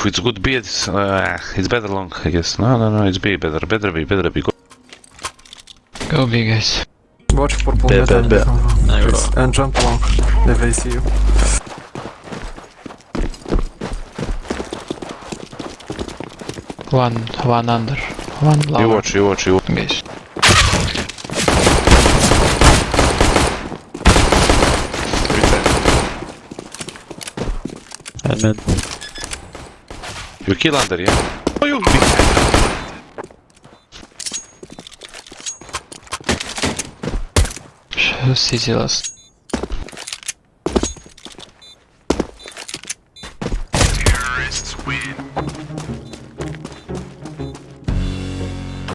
It's good B. It's better long, I guess. No, it's B. Better B. Go. Go B, guys. Watch purple B, mid B, and B. please. And jump long if they see you. One under. One lower. You watch. Guys. And mid. You kill under, yeah? Oh, you City last.